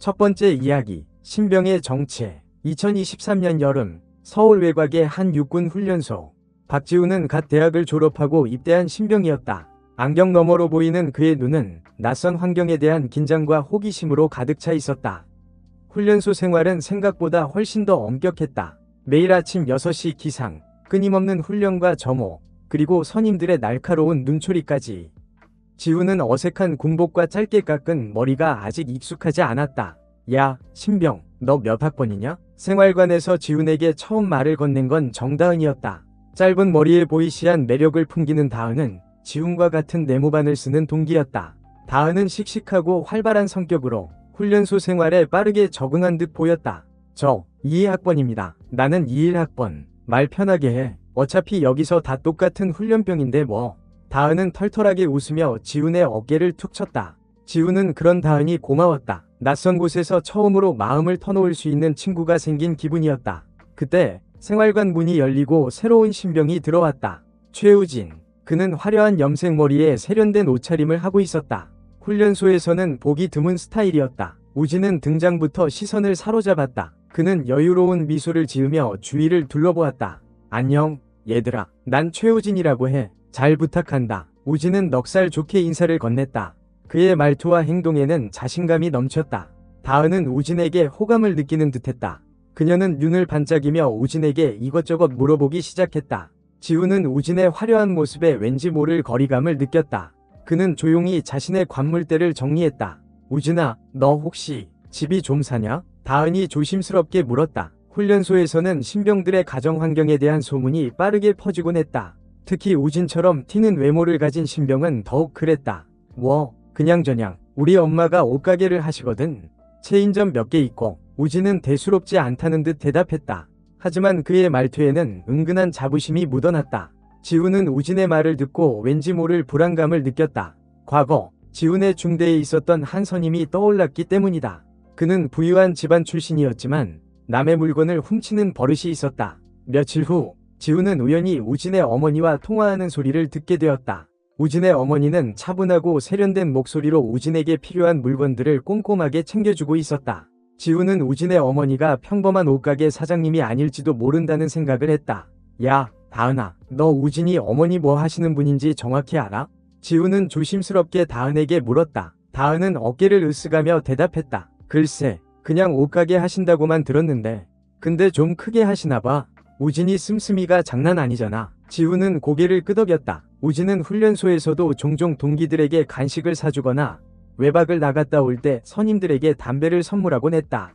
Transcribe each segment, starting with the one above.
첫 번째 이야기, 신병의 정체. 2023년 여름, 서울 외곽의 한 육군 훈련소. 박지훈은 갓 대학을 졸업하고 입대한 신병이었다. 안경 너머로 보이는 그의 눈은 낯선 환경에 대한 긴장과 호기심으로 가득 차 있었다. 훈련소 생활은 생각보다 훨씬 더 엄격했다. 매일 아침 6시 기상, 끊임없는 훈련과 점호, 그리고 선임들의 날카로운 눈초리까지. 지훈은 어색한 군복과 짧게 깎은 머리가 아직 익숙하지 않았다. 야, 신병, 너 몇 학번이냐? 생활관에서 지훈에게 처음 말을 건넨 건 정다은이었다. 짧은 머리에 보이시한 매력을 풍기는 다은은 지훈과 같은 네모반을 쓰는 동기였다. 다은은 씩씩하고 활발한 성격으로 훈련소 생활에 빠르게 적응한 듯 보였다. 저 22학번입니다. 나는 21학번. 말 편하게 해. 어차피 여기서 다 똑같은 훈련병인데 뭐. 다은은 털털하게 웃으며 지훈의 어깨를 툭 쳤다. 지훈은 그런 다은이 고마웠다. 낯선 곳에서 처음으로 마음을 터놓을 수 있는 친구가 생긴 기분이었다. 그때 생활관 문이 열리고 새로운 신병이 들어왔다. 최우진. 그는 화려한 염색 머리에 세련된 옷차림을 하고 있었다. 훈련소에서는 보기 드문 스타일이었다. 우진은 등장부터 시선을 사로잡았다. 그는 여유로운 미소를 지으며 주위를 둘러보았다. 안녕, 얘들아. 난 최우진이라고 해. 잘 부탁한다. 우진은 넉살 좋게 인사를 건넸다. 그의 말투와 행동에는 자신감이 넘쳤다. 다은은 우진에게 호감을 느끼는 듯했다. 그녀는 눈을 반짝이며 우진에게 이것저것 물어보기 시작했다. 지훈은 우진의 화려한 모습에 왠지 모를 거리감을 느꼈다. 그는 조용히 자신의 관물대를 정리했다. 우진아, 너 혹시 집이 좀 사냐? 다은이 조심스럽게 물었다. 훈련소에서는 신병들의 가정 환경에 대한 소문이 빠르게 퍼지곤 했다. 특히 우진처럼 튀는 외모를 가진 신병은 더욱 그랬다. 뭐, 그냥저냥 우리 엄마가 옷가게를 하시거든. 체인점 몇 개 있고. 우진은 대수롭지 않다는 듯 대답했다. 하지만 그의 말투에는 은근한 자부심이 묻어났다. 지훈은 우진의 말을 듣고 왠지 모를 불안감을 느꼈다. 과거 지훈의 중대에 있었던 한 선임이 떠올랐기 때문이다. 그는 부유한 집안 출신이었지만 남의 물건을 훔치는 버릇이 있었다. 며칠 후 지훈은 우연히 우진의 어머니와 통화하는 소리를 듣게 되었다. 우진의 어머니는 차분하고 세련된 목소리로 우진에게 필요한 물건들을 꼼꼼하게 챙겨주고 있었다. 지훈은 우진의 어머니가 평범한 옷가게 사장님이 아닐지도 모른다는 생각을 했다. 야, 다은아, 너 우진이 어머니 뭐 하시는 분인지 정확히 알아? 지훈은 조심스럽게 다은에게 물었다. 다은은 어깨를 으쓱하며 대답했다. 글쎄, 그냥 옷가게 하신다고만 들었는데. 근데 좀 크게 하시나봐. 우진이 씀씀이가 장난 아니잖아. 지훈은 고개를 끄덕였다. 우진은 훈련소에서도 종종 동기들에게 간식을 사주거나 외박을 나갔다 올 때 선임들에게 담배를 선물하곤 했다.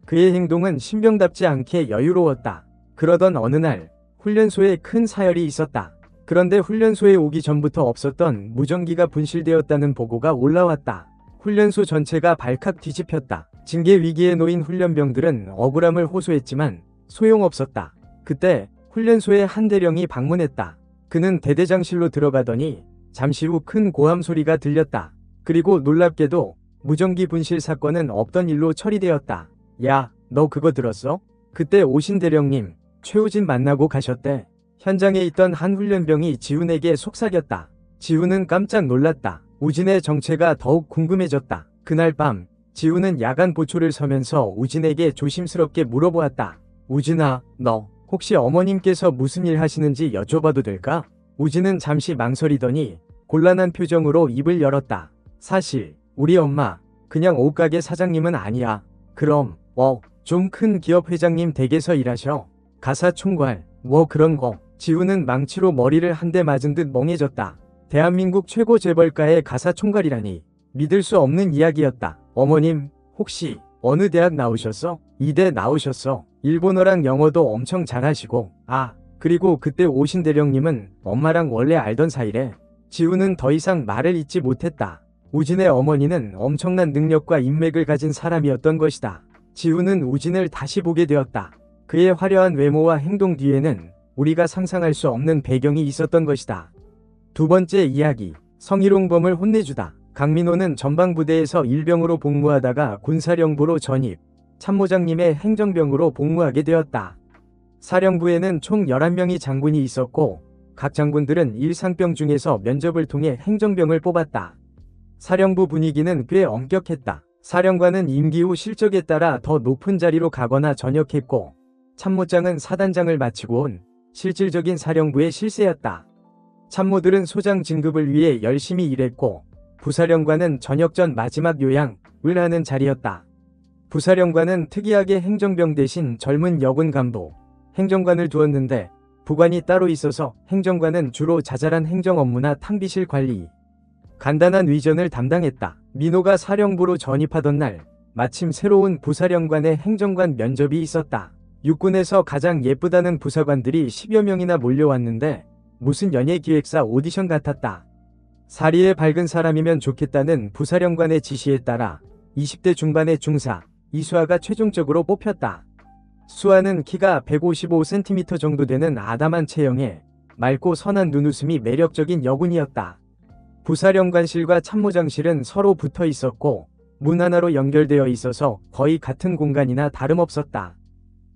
그의 행동은 신병답지 않게 여유로웠다. 그러던 어느 날 훈련소에 큰 사열이 있었다. 그런데 훈련소에 오기 전부터 없었던 무전기가 분실되었다는 보고가 올라왔다. 훈련소 전체가 발칵 뒤집혔다. 징계 위기에 놓인 훈련병들은 억울함을 호소했지만 소용없었다. 그때 훈련소에 한 대령이 방문했다. 그는 대대장실로 들어가더니 잠시 후 큰 고함 소리가 들렸다. 그리고 놀랍게도 무전기 분실 사건은 없던 일로 처리되었다. 야, 너 그거 들었어? 그때 오신 대령님, 최우진 만나고 가셨대. 현장에 있던 한 훈련병이 지훈에게 속삭였다. 지훈은 깜짝 놀랐다. 우진의 정체가 더욱 궁금해졌다. 그날 밤 지훈은 야간 보초를 서면서 우진에게 조심스럽게 물어보았다. 우진아, 너 혹시 어머님께서 무슨 일 하시는지 여쭤봐도 될까? 우진은 잠시 망설이더니 곤란한 표정으로 입을 열었다. 사실 우리 엄마 그냥 옷가게 사장님은 아니야. 그럼 좀 큰 기업 회장님 댁에서 일하셔. 가사총괄 뭐 그런 거. 지훈은 망치로 머리를 한 대 맞은 듯 멍해졌다. 대한민국 최고 재벌가의 가사총괄이라니 믿을 수 없는 이야기였다. 어머님 혹시 어느 대학 나오셨어? 이대 나오셨어. 일본어랑 영어도 엄청 잘하시고. 그리고 그때 오신 대령님은 엄마랑 원래 알던 사이래. 지훈은 더 이상 말을 잇지 못했다. 우진의 어머니는 엄청난 능력과 인맥을 가진 사람이었던 것이다. 지훈은 우진을 다시 보게 되었다. 그의 화려한 외모와 행동 뒤에는 우리가 상상할 수 없는 배경이 있었던 것이다. 두 번째 이야기, 성희롱범을 혼내주다. 강민호는 전방부대에서 일병으로 복무하다가 군사령부로 전입, 참모장님의 행정병으로 복무하게 되었다. 사령부에는 총 11명의 장군이 있었고 각 장군들은 일상병 중에서 면접을 통해 행정병을 뽑았다. 사령부 분위기는 꽤 엄격했다. 사령관은 임기 후 실적에 따라 더 높은 자리로 가거나 전역했고, 참모장은 사단장을 마치고 온 실질적인 사령부의 실세였다. 참모들은 소장 진급을 위해 열심히 일했고, 부사령관은 전역 전 마지막 요양을 하는 자리였다. 부사령관은 특이하게 행정병 대신 젊은 여군 간부, 행정관을 두었는데 부관이 따로 있어서 행정관은 주로 자잘한 행정 업무나 탕비실 관리, 간단한 위전을 담당했다. 민호가 사령부로 전입하던 날 마침 새로운 부사령관의 행정관 면접이 있었다. 육군에서 가장 예쁘다는 부사관들이 10여 명이나 몰려왔는데 무슨 연예기획사 오디션 같았다. 사리에 밝은 사람이면 좋겠다는 부사령관의 지시에 따라 20대 중반의 중사 이수아가 최종적으로 뽑혔다. 수아는 키가 155cm 정도 되는 아담한 체형에 맑고 선한 눈웃음이 매력적인 여군이었다. 부사령관실과 참모장실은 서로 붙어 있었고 문 하나로 연결되어 있어서 거의 같은 공간이나 다름없었다.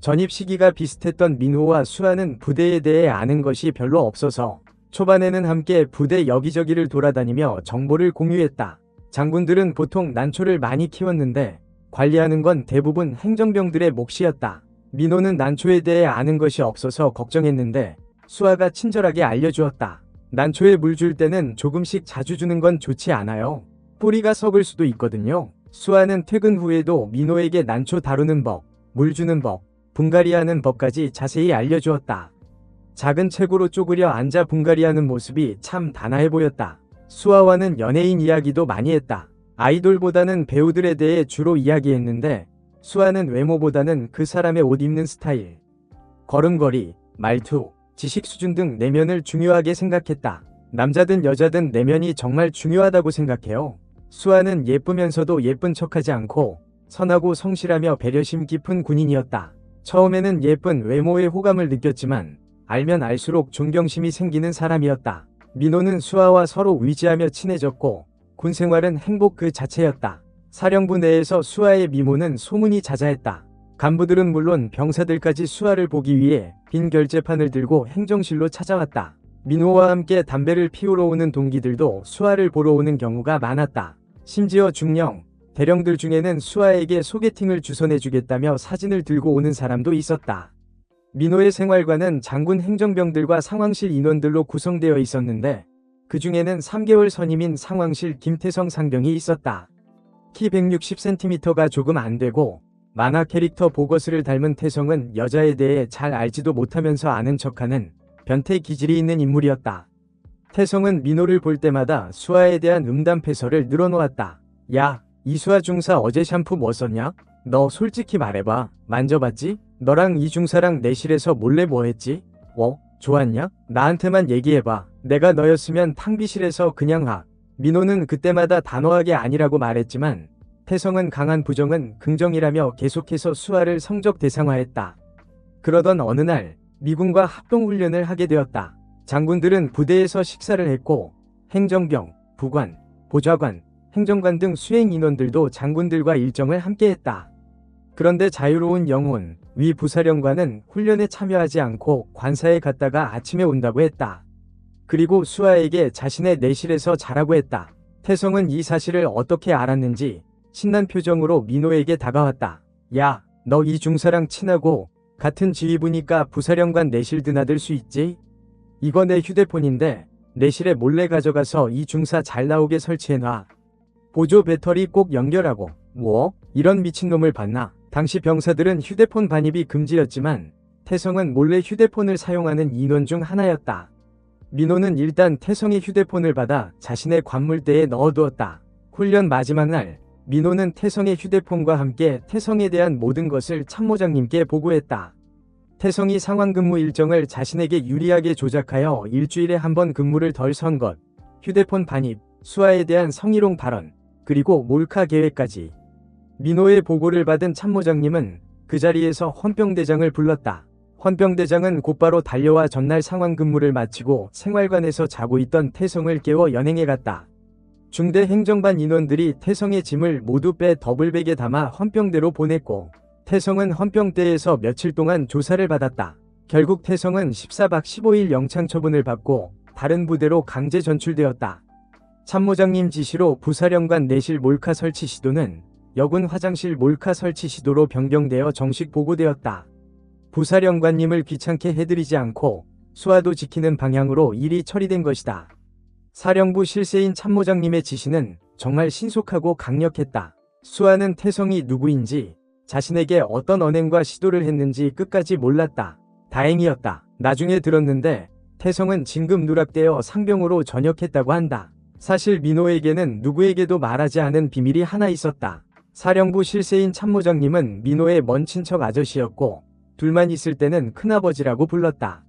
전입 시기가 비슷했던 민호와 수아는 부대에 대해 아는 것이 별로 없어서 초반에는 함께 부대 여기저기를 돌아다니며 정보를 공유했다. 장군들은 보통 난초를 많이 키웠는데 관리하는 건 대부분 행정병들의 몫이었다. 민호는 난초에 대해 아는 것이 없어서 걱정했는데 수아가 친절하게 알려주었다. 난초에 물 줄 때는 조금씩 자주 주는 건 좋지 않아요. 뿌리가 썩을 수도 있거든요. 수아는 퇴근 후에도 민호에게 난초 다루는 법, 물 주는 법, 분갈이하는 법까지 자세히 알려주었다. 작은 책으로 쪼그려 앉아 분갈이하는 모습이 참 단아해 보였다. 수아와는 연예인 이야기도 많이 했다. 아이돌보다는 배우들에 대해 주로 이야기했는데 수아는 외모보다는 그 사람의 옷 입는 스타일, 걸음걸이, 말투, 지식 수준 등 내면을 중요하게 생각했다. 남자든 여자든 내면이 정말 중요하다고 생각해요. 수아는 예쁘면서도 예쁜 척하지 않고 선하고 성실하며 배려심 깊은 군인이었다. 처음에는 예쁜 외모에 호감을 느꼈지만 알면 알수록 존경심이 생기는 사람이었다. 민호는 수아와 서로 의지하며 친해졌고 군 생활은 행복 그 자체였다. 사령부 내에서 수아의 미모는 소문이 자자했다. 간부들은 물론 병사들까지 수아를 보기 위해 빈 결제판을 들고 행정실로 찾아왔다. 민호와 함께 담배를 피우러 오는 동기들도 수아를 보러 오는 경우가 많았다. 심지어 중령, 대령들 중에는 수아에게 소개팅을 주선해주겠다며 사진을 들고 오는 사람도 있었다. 민호의 생활관은 장군 행정병들과 상황실 인원들로 구성되어 있었는데 그 중에는 3개월 선임인 상황실 김태성 상병이 있었다. 키 160cm가 조금 안 되고 만화 캐릭터 보거스를 닮은 태성은 여자에 대해 잘 알지도 못하면서 아는 척하는 변태 기질이 있는 인물이었다. 태성은 민호를 볼 때마다 수아에 대한 음담패설을 늘어놓았다. 야, 이수아 중사 어제 샴푸 뭐 썼냐? 너 솔직히 말해봐. 만져봤지? 너랑 이 중사랑 내실에서 몰래 뭐 했지? 좋았냐? 나한테만 얘기해봐. 내가 너였으면 탕비실에서 그냥 민호는 그때마다 단호하게 아니라고 말했지만 태성은 강한 부정은 긍정이라며 계속해서 수아를 성적 대상화했다. 그러던 어느 날 미군과 합동훈련을 하게 되었다. 장군들은 부대에서 식사를 했고 행정병, 부관, 보좌관, 행정관 등 수행 인원들도 장군들과 일정을 함께했다. 그런데 자유로운 영혼, 위 부사령관은 훈련에 참여하지 않고 관사에 갔다가 아침에 온다고 했다. 그리고 수아에게 자신의 내실에서 자라고 했다. 태성은 이 사실을 어떻게 알았는지 신난 표정으로 민호에게 다가왔다. 야, 너 이 중사랑 친하고 같은 지휘부니까 부사령관 내실 드나들 수 있지? 이거 내 휴대폰인데 내실에 몰래 가져가서 이 중사 잘 나오게 설치해놔. 보조 배터리 꼭 연결하고. 뭐? 이런 미친놈을 봤나? 당시 병사들은 휴대폰 반입이 금지였지만 태성은 몰래 휴대폰을 사용하는 인원 중 하나였다. 민호는 일단 태성의 휴대폰을 받아 자신의 관물대에 넣어두었다. 훈련 마지막 날 민호는 태성의 휴대폰과 함께 태성에 대한 모든 것을 참모장님께 보고했다. 태성이 상황근무 일정을 자신에게 유리하게 조작하여 일주일에 한 번 근무를 덜 선 것, 휴대폰 반입, 수아에 대한 성희롱 발언, 그리고 몰카 계획까지. 민호의 보고를 받은 참모장님은 그 자리에서 헌병대장을 불렀다. 헌병대장은 곧바로 달려와 전날 상황 근무를 마치고 생활관에서 자고 있던 태성을 깨워 연행해 갔다. 중대 행정반 인원들이 태성의 짐을 모두 빼 더블백에 담아 헌병대로 보냈고 태성은 헌병대에서 며칠 동안 조사를 받았다. 결국 태성은 14박 15일 영창 처분을 받고 다른 부대로 강제 전출되었다. 참모장님 지시로 부사령관 내실 몰카 설치 시도는 여군 화장실 몰카 설치 시도로 변경되어 정식 보고되었다. 부사령관님을 귀찮게 해드리지 않고 수하도 지키는 방향으로 일이 처리된 것이다. 사령부 실세인 참모장님의 지시는 정말 신속하고 강력했다. 수하는 태성이 누구인지, 자신에게 어떤 언행과 시도를 했는지 끝까지 몰랐다. 다행이었다. 나중에 들었는데 태성은 진급 누락되어 상병으로 전역했다고 한다. 사실 민호에게는 누구에게도 말하지 않은 비밀이 하나 있었다. 사령부 실세인 참모장님은 민호의 먼 친척 아저씨였고 둘만 있을 때는 큰아버지라고 불렀다.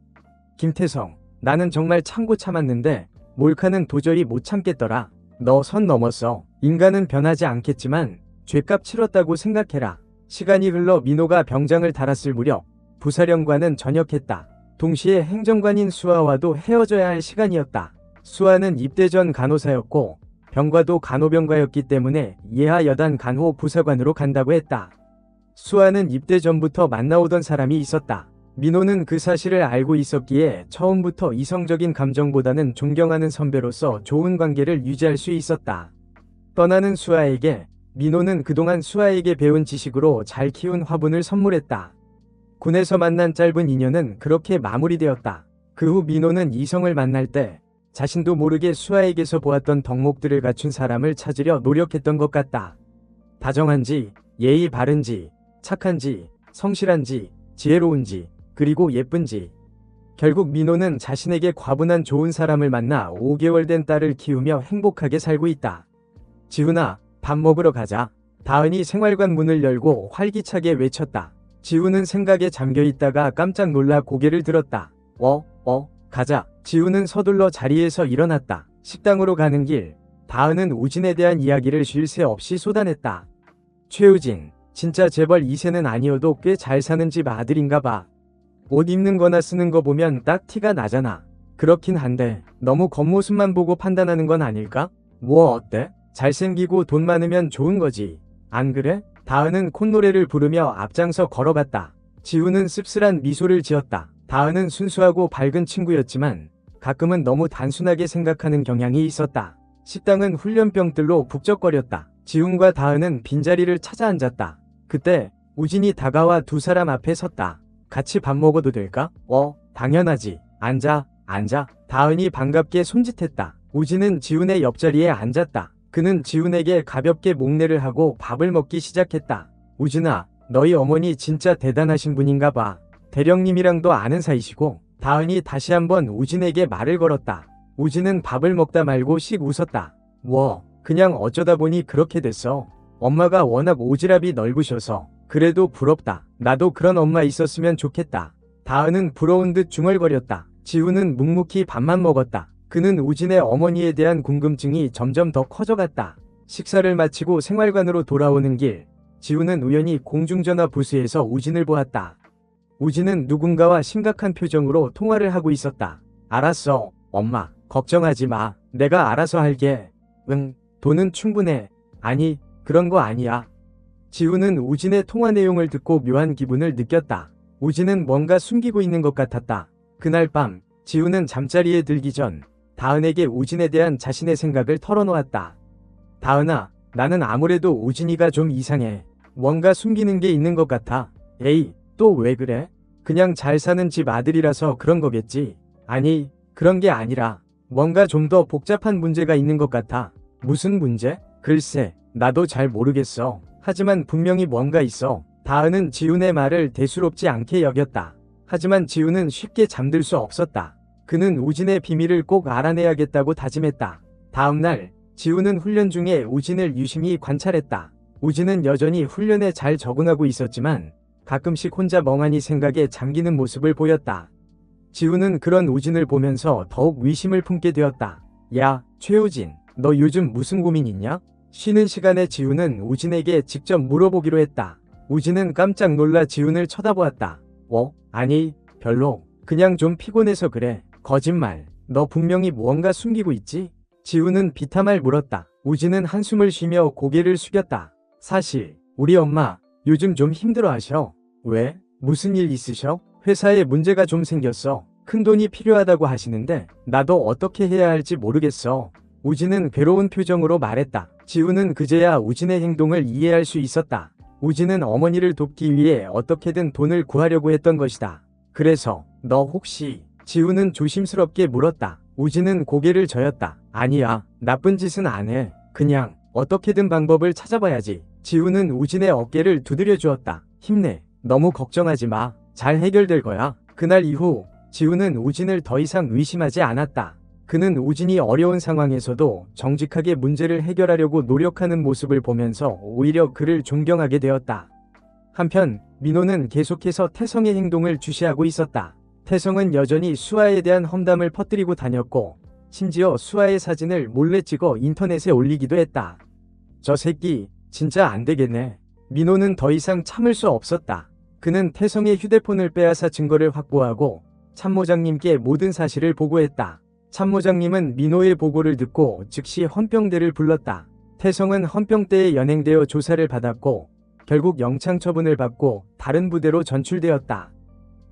김태성, 나는 정말 참고 참았는데 몰카는 도저히 못 참겠더라. 너 선 넘었어. 인간은 변하지 않겠지만 죗값 치렀다고 생각해라. 시간이 흘러 민호가 병장을 달았을 무렵 부사령관은 전역했다. 동시에 행정관인 수하와도 헤어져야 할 시간이었다. 수하는 입대 전 간호사였고 병과도 간호병과였기 때문에 예하 여단 간호 부사관으로 간다고 했다. 수하는 입대 전부터 만나오던 사람이 있었다. 민호는 그 사실을 알고 있었기에 처음부터 이성적인 감정보다는 존경하는 선배로서 좋은 관계를 유지할 수 있었다. 떠나는 수하에게 민호는 그동안 수하에게 배운 지식으로 잘 키운 화분을 선물했다. 군에서 만난 짧은 인연은 그렇게 마무리되었다. 그 후 민호는 이성을 만날 때 자신도 모르게 수하에게서 보았던 덕목들을 갖춘 사람을 찾으려 노력했던 것 같다. 다정한지, 예의 바른지, 착한지, 성실한지, 지혜로운지, 그리고 예쁜지. 결국 민호는 자신에게 과분한 좋은 사람을 만나 5개월 된 딸을 키우며 행복하게 살고 있다. 지훈아, 밥 먹으러 가자. 다은이 생활관 문을 열고 활기차게 외쳤다. 지훈은 생각에 잠겨 있다가 깜짝 놀라 고개를 들었다. 가자. 지훈은 서둘러 자리에서 일어났다. 식당으로 가는 길, 다은은 우진에 대한 이야기를 쉴 새 없이 쏟아냈다. 최우진, 진짜 재벌 2세는 아니어도 꽤 잘 사는 집 아들인가 봐. 옷 입는 거나 쓰는 거 보면 딱 티가 나잖아. 그렇긴 한데 너무 겉모습만 보고 판단하는 건 아닐까? 뭐 어때? 잘생기고 돈 많으면 좋은 거지. 안 그래? 다은은 콧노래를 부르며 앞장서 걸어갔다. 지훈은 씁쓸한 미소를 지었다. 다은은 순수하고 밝은 친구였지만 가끔은 너무 단순하게 생각하는 경향이 있었다. 식당은 훈련병들로 북적거렸다. 지훈과 다은은 빈자리를 찾아 앉았다. 그때 우진이 다가와 두 사람 앞에 섰다. 같이 밥 먹어도 될까? 당연하지. 앉아. 다은이 반갑게 손짓했다. 우진은 지훈의 옆자리에 앉았다. 그는 지훈에게 가볍게 목례를 하고 밥을 먹기 시작했다. 우진아, 너희 어머니 진짜 대단하신 분인가 봐. 대령님이랑도 아는 사이시고. 다은이 다시 한번 우진에게 말을 걸었다. 우진은 밥을 먹다 말고 씩 웃었다. 그냥 어쩌다 보니 그렇게 됐어. 엄마가 워낙 오지랖이 넓으셔서. 그래도 부럽다. 나도 그런 엄마 있었으면 좋겠다. 다은은 부러운 듯 중얼거렸다. 지훈은 묵묵히 밥만 먹었다. 그는 우진의 어머니에 대한 궁금증이 점점 더 커져갔다. 식사를 마치고 생활관으로 돌아오는 길, 지훈은 우연히 공중전화 부스에서 우진을 보았다. 우진은 누군가와 심각한 표정으로 통화를 하고 있었다. 알았어, 엄마. 걱정하지 마. 내가 알아서 할게. 응, 돈은 충분해. 아니, 그런 거 아니야. 지훈은 우진의 통화 내용을 듣고 묘한 기분을 느꼈다. 우진은 뭔가 숨기고 있는 것 같았다. 그날 밤, 지훈은 잠자리에 들기 전 다은에게 우진에 대한 자신의 생각을 털어놓았다. 다은아, 나는 아무래도 우진이가 좀 이상해. 뭔가 숨기는 게 있는 것 같아. 에이, 또 왜 그래? 그냥 잘 사는 집 아들이라서 그런 거겠지. 아니, 그런 게 아니라 뭔가 좀 더 복잡한 문제가 있는 것 같아. 무슨 문제? 글쎄, 나도 잘 모르겠어. 하지만 분명히 뭔가 있어. 다은은 지훈의 말을 대수롭지 않게 여겼다. 하지만 지훈은 쉽게 잠들 수 없었다. 그는 우진의 비밀을 꼭 알아내야겠다고 다짐했다. 다음날, 지훈은 훈련 중에 우진을 유심히 관찰했다. 우진은 여전히 훈련에 잘 적응하고 있었지만 가끔씩 혼자 멍하니 생각에 잠기는 모습을 보였다. 지훈은 그런 우진을 보면서 더욱 의심을 품게 되었다. 야, 최우진, 너 요즘 무슨 고민 있냐? 쉬는 시간에 지훈은 우진에게 직접 물어보기로 했다. 우진은 깜짝 놀라 지훈을 쳐다보았다. 아니, 별로. 그냥 좀 피곤해서 그래. 거짓말. 너 분명히 무언가 숨기고 있지? 지훈은 비참할 물었다. 우진은 한숨을 쉬며 고개를 숙였다. 사실 우리 엄마 요즘 좀 힘들어하셔. 왜? 무슨 일 있으셔? 회사에 문제가 좀 생겼어. 큰돈이 필요하다고 하시는데 나도 어떻게 해야 할지 모르겠어. 우진은 괴로운 표정으로 말했다. 지우는 그제야 우진의 행동을 이해할 수 있었다. 우진은 어머니를 돕기 위해 어떻게든 돈을 구하려고 했던 것이다. 그래서 너 혹시? 지우는 조심스럽게 물었다. 우진은 고개를 저었다. 아니야, 나쁜 짓은 안 해. 그냥 어떻게든 방법을 찾아봐야지. 지우는 우진의 어깨를 두드려 주었다. 힘내. 너무 걱정하지 마. 잘 해결될 거야. 그날 이후 지우는 우진을 더 이상 의심하지 않았다. 그는 우진이 어려운 상황에서도 정직하게 문제를 해결하려고 노력하는 모습을 보면서 오히려 그를 존경하게 되었다. 한편 민호는 계속해서 태성의 행동을 주시하고 있었다. 태성은 여전히 수아에 대한 험담을 퍼뜨리고 다녔고 심지어 수아의 사진을 몰래 찍어 인터넷에 올리기도 했다. 저 새끼 진짜 안 되겠네. 민호는 더 이상 참을 수 없었다. 그는 태성의 휴대폰을 빼앗아 증거를 확보하고 참모장님께 모든 사실을 보고했다. 참모장님은 민호의 보고를 듣고 즉시 헌병대를 불렀다. 태성은 헌병대에 연행되어 조사를 받았고 결국 영창 처분을 받고 다른 부대로 전출되었다.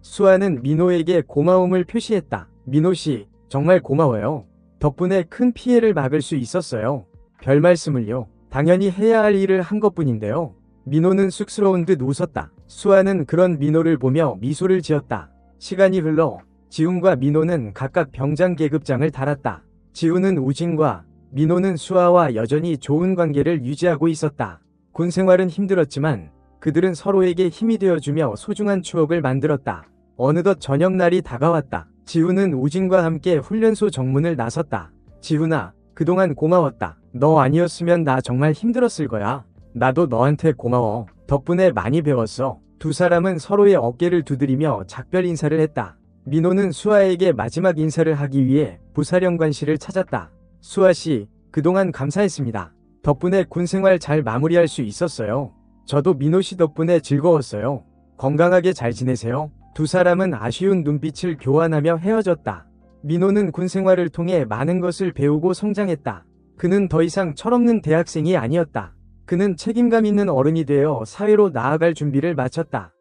수아는 민호에게 고마움을 표시했다. 민호씨, 정말 고마워요. 덕분에 큰 피해를 막을 수 있었어요. 별 말씀을요. 당연히 해야 할 일을 한 것뿐인데요. 민호는 쑥스러운 듯 웃었다. 수아는 그런 민호를 보며 미소를 지었다. 시간이 흘러 지훈과 민호는 각각 병장 계급장을 달았다. 지훈은 우진과 민호는 수아와 여전히 좋은 관계를 유지하고 있었다. 군 생활은 힘들었지만 그들은 서로에게 힘이 되어주며 소중한 추억을 만들었다. 어느덧 저녁날이 다가왔다. 지훈은 우진과 함께 훈련소 정문을 나섰다. 지훈아, 그동안 고마웠다. 너 아니었으면 나 정말 힘들었을 거야. 나도 너한테 고마워. 덕분에 많이 배웠어. 두 사람은 서로의 어깨를 두드리며 작별 인사를 했다. 민호는 수아에게 마지막 인사를 하기 위해 부사령관실을 찾았다. 수아씨, 그동안 감사했습니다. 덕분에 군생활 잘 마무리할 수 있었어요. 저도 민호씨 덕분에 즐거웠어요. 건강하게 잘 지내세요. 두 사람은 아쉬운 눈빛을 교환하며 헤어졌다. 민호는 군생활을 통해 많은 것을 배우고 성장했다. 그는 더 이상 철없는 대학생이 아니었다. 그는 책임감 있는 어른이 되어 사회로 나아갈 준비를 마쳤다.